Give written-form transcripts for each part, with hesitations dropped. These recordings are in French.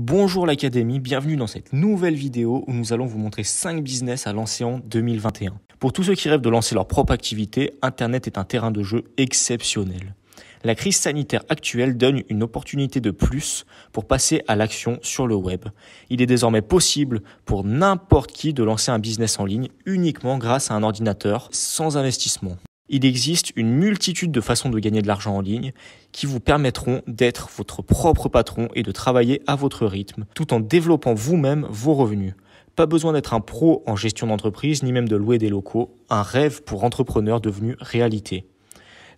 Bonjour l'Académie, bienvenue dans cette nouvelle vidéo où nous allons vous montrer 5 business à lancer en 2021. Pour tous ceux qui rêvent de lancer leur propre activité, Internet est un terrain de jeu exceptionnel. La crise sanitaire actuelle donne une opportunité de plus pour passer à l'action sur le web. Il est désormais possible pour n'importe qui de lancer un business en ligne uniquement grâce à un ordinateur sans investissement. Il existe une multitude de façons de gagner de l'argent en ligne qui vous permettront d'être votre propre patron et de travailler à votre rythme tout en développant vous-même vos revenus. Pas besoin d'être un pro en gestion d'entreprise ni même de louer des locaux, un rêve pour entrepreneurs devenu réalité.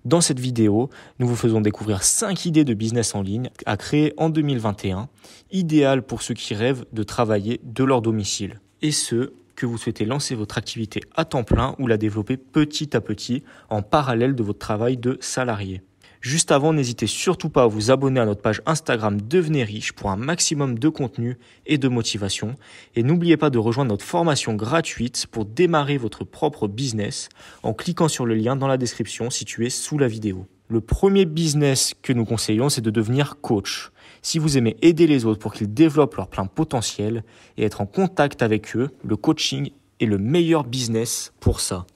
Dans cette vidéo, nous vous faisons découvrir 5 idées de business en ligne à créer en 2021, idéales pour ceux qui rêvent de travailler de leur domicile. Et ce, que vous souhaitez lancer votre activité à temps plein ou la développer petit à petit en parallèle de votre travail de salarié. Juste avant, n'hésitez surtout pas à vous abonner à notre page Instagram Devenez riche pour un maximum de contenu et de motivation. Et n'oubliez pas de rejoindre notre formation gratuite pour démarrer votre propre business en cliquant sur le lien dans la description situé sous la vidéo. Le premier business que nous conseillons, c'est de devenir coach. Si vous aimez aider les autres pour qu'ils développent leur plein potentiel et être en contact avec eux, le coaching est le meilleur business pour ça.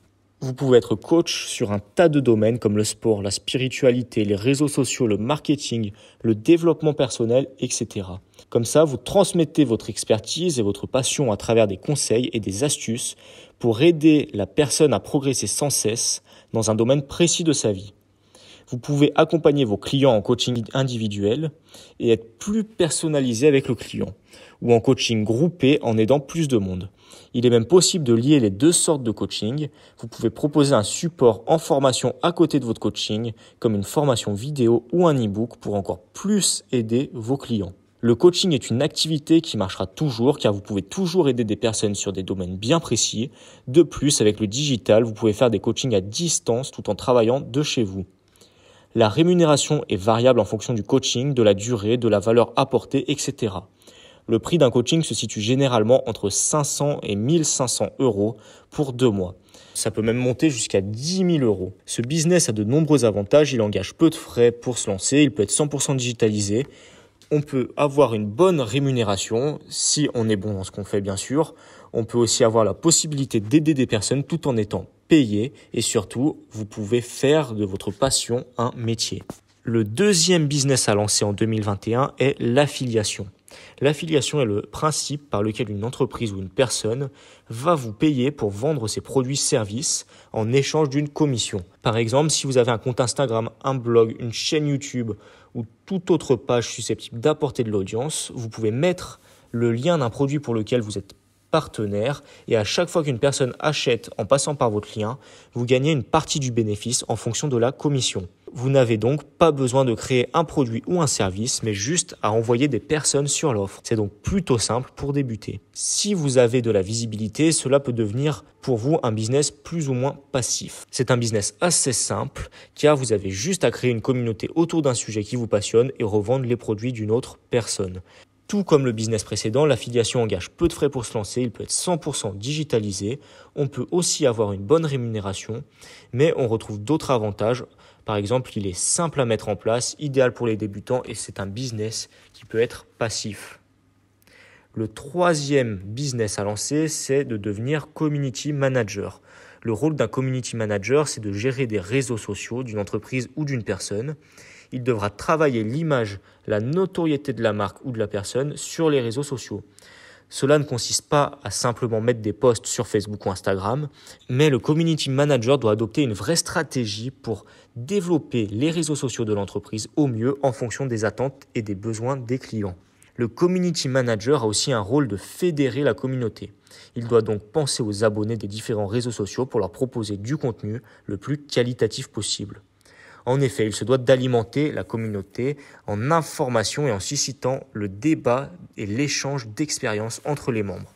Vous pouvez être coach sur un tas de domaines comme le sport, la spiritualité, les réseaux sociaux, le marketing, le développement personnel, etc. Comme ça, vous transmettez votre expertise et votre passion à travers des conseils et des astuces pour aider la personne à progresser sans cesse dans un domaine précis de sa vie. Vous pouvez accompagner vos clients en coaching individuel et être plus personnalisé avec le client, ou en coaching groupé en aidant plus de monde. Il est même possible de lier les deux sortes de coaching. Vous pouvez proposer un support en formation à côté de votre coaching, comme une formation vidéo ou un e-book pour encore plus aider vos clients. Le coaching est une activité qui marchera toujours car vous pouvez toujours aider des personnes sur des domaines bien précis. De plus, avec le digital, vous pouvez faire des coachings à distance tout en travaillant de chez vous. La rémunération est variable en fonction du coaching, de la durée, de la valeur apportée, etc. Le prix d'un coaching se situe généralement entre 500 et 1500 euros pour 2 mois. Ça peut même monter jusqu'à 10 000 euros. Ce business a de nombreux avantages, il engage peu de frais pour se lancer, il peut être 100% digitalisé. On peut avoir une bonne rémunération si on est bon dans ce qu'on fait bien sûr. On peut aussi avoir la possibilité d'aider des personnes tout en étant payé et surtout, vous pouvez faire de votre passion un métier. Le deuxième business à lancer en 2021 est l'affiliation. L'affiliation est le principe par lequel une entreprise ou une personne va vous payer pour vendre ses produits-services en échange d'une commission. Par exemple, si vous avez un compte Instagram, un blog, une chaîne YouTube ou toute autre page susceptible d'apporter de l'audience, vous pouvez mettre le lien d'un produit pour lequel vous êtes partenaire et à chaque fois qu'une personne achète en passant par votre lien, vous gagnez une partie du bénéfice en fonction de la commission. Vous n'avez donc pas besoin de créer un produit ou un service, mais juste à envoyer des personnes sur l'offre. C'est donc plutôt simple pour débuter. Si vous avez de la visibilité, cela peut devenir pour vous un business plus ou moins passif. C'est un business assez simple car vous avez juste à créer une communauté autour d'un sujet qui vous passionne et revendre les produits d'une autre personne. Tout comme le business précédent, l'affiliation engage peu de frais pour se lancer, il peut être 100% digitalisé, on peut aussi avoir une bonne rémunération, mais on retrouve d'autres avantages. Par exemple, il est simple à mettre en place, idéal pour les débutants et c'est un business qui peut être passif. Le troisième business à lancer, c'est de devenir community manager. Le rôle d'un community manager, c'est de gérer des réseaux sociaux d'une entreprise ou d'une personne. Il devra travailler l'image, la notoriété de la marque ou de la personne sur les réseaux sociaux. Cela ne consiste pas à simplement mettre des posts sur Facebook ou Instagram, mais le community manager doit adopter une vraie stratégie pour développer les réseaux sociaux de l'entreprise au mieux en fonction des attentes et des besoins des clients. Le community manager a aussi un rôle de fédérer la communauté. Il doit donc penser aux abonnés des différents réseaux sociaux pour leur proposer du contenu le plus qualitatif possible. En effet, il se doit d'alimenter la communauté en information et en suscitant le débat et l'échange d'expériences entre les membres.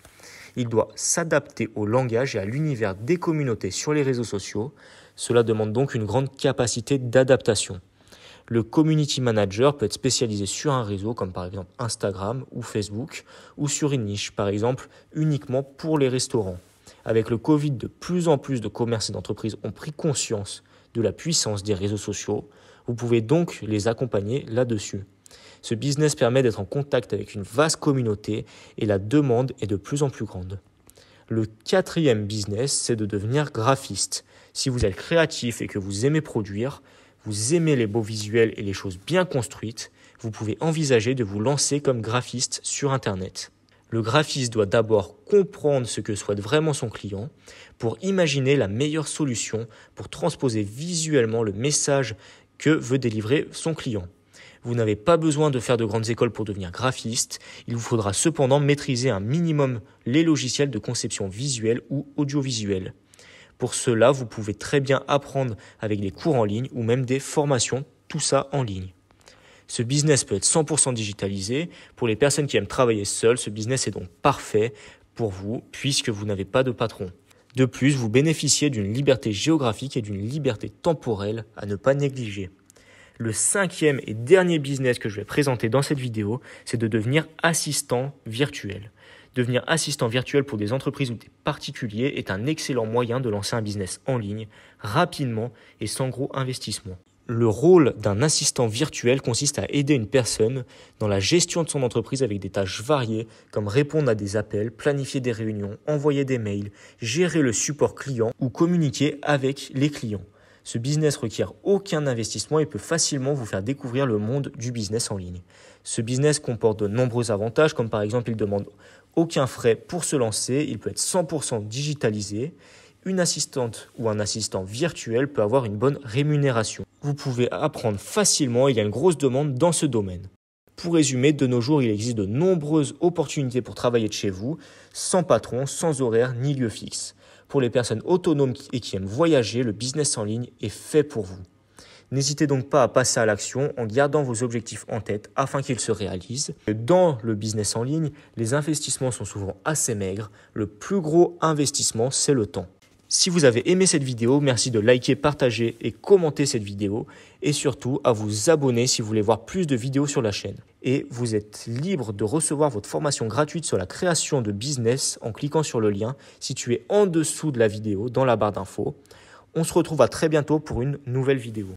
Il doit s'adapter au langage et à l'univers des communautés sur les réseaux sociaux. Cela demande donc une grande capacité d'adaptation. Le community manager peut être spécialisé sur un réseau comme par exemple Instagram ou Facebook ou sur une niche, par exemple uniquement pour les restaurants. Avec le Covid, de plus en plus de commerces et d'entreprises ont pris conscience de la puissance des réseaux sociaux. Vous pouvez donc les accompagner là-dessus. Ce business permet d'être en contact avec une vaste communauté et la demande est de plus en plus grande. Le quatrième business, c'est de devenir graphiste. Si vous êtes créatif et que vous aimez produire, vous aimez les beaux visuels et les choses bien construites, vous pouvez envisager de vous lancer comme graphiste sur Internet. Le graphiste doit d'abord comprendre ce que souhaite vraiment son client pour imaginer la meilleure solution pour transposer visuellement le message que veut délivrer son client. Vous n'avez pas besoin de faire de grandes écoles pour devenir graphiste, il vous faudra cependant maîtriser un minimum les logiciels de conception visuelle ou audiovisuelle. Pour cela, vous pouvez très bien apprendre avec des cours en ligne ou même des formations, tout ça en ligne. Ce business peut être 100% digitalisé. Pour les personnes qui aiment travailler seules, ce business est donc parfait pour vous puisque vous n'avez pas de patron. De plus, vous bénéficiez d'une liberté géographique et d'une liberté temporelle à ne pas négliger. Le cinquième et dernier business que je vais présenter dans cette vidéo, c'est de devenir assistant virtuel. Devenir assistant virtuel pour des entreprises ou des particuliers est un excellent moyen de lancer un business en ligne rapidement et sans gros investissement. Le rôle d'un assistant virtuel consiste à aider une personne dans la gestion de son entreprise avec des tâches variées comme répondre à des appels, planifier des réunions, envoyer des mails, gérer le support client ou communiquer avec les clients. Ce business requiert aucun investissement et peut facilement vous faire découvrir le monde du business en ligne. Ce business comporte de nombreux avantages comme par exemple il ne demande aucun frais pour se lancer, il peut être 100% digitalisé. Une assistante ou un assistant virtuel peut avoir une bonne rémunération. Vous pouvez apprendre facilement, il y a une grosse demande dans ce domaine. Pour résumer, de nos jours, il existe de nombreuses opportunités pour travailler de chez vous, sans patron, sans horaire ni lieu fixe. Pour les personnes autonomes et qui aiment voyager, le business en ligne est fait pour vous. N'hésitez donc pas à passer à l'action en gardant vos objectifs en tête afin qu'ils se réalisent. Dans le business en ligne, les investissements sont souvent assez maigres. Le plus gros investissement, c'est le temps. Si vous avez aimé cette vidéo, merci de liker, partager et commenter cette vidéo et surtout à vous abonner si vous voulez voir plus de vidéos sur la chaîne. Et vous êtes libre de recevoir votre formation gratuite sur la création de business en cliquant sur le lien situé en dessous de la vidéo dans la barre d'infos. On se retrouve à très bientôt pour une nouvelle vidéo.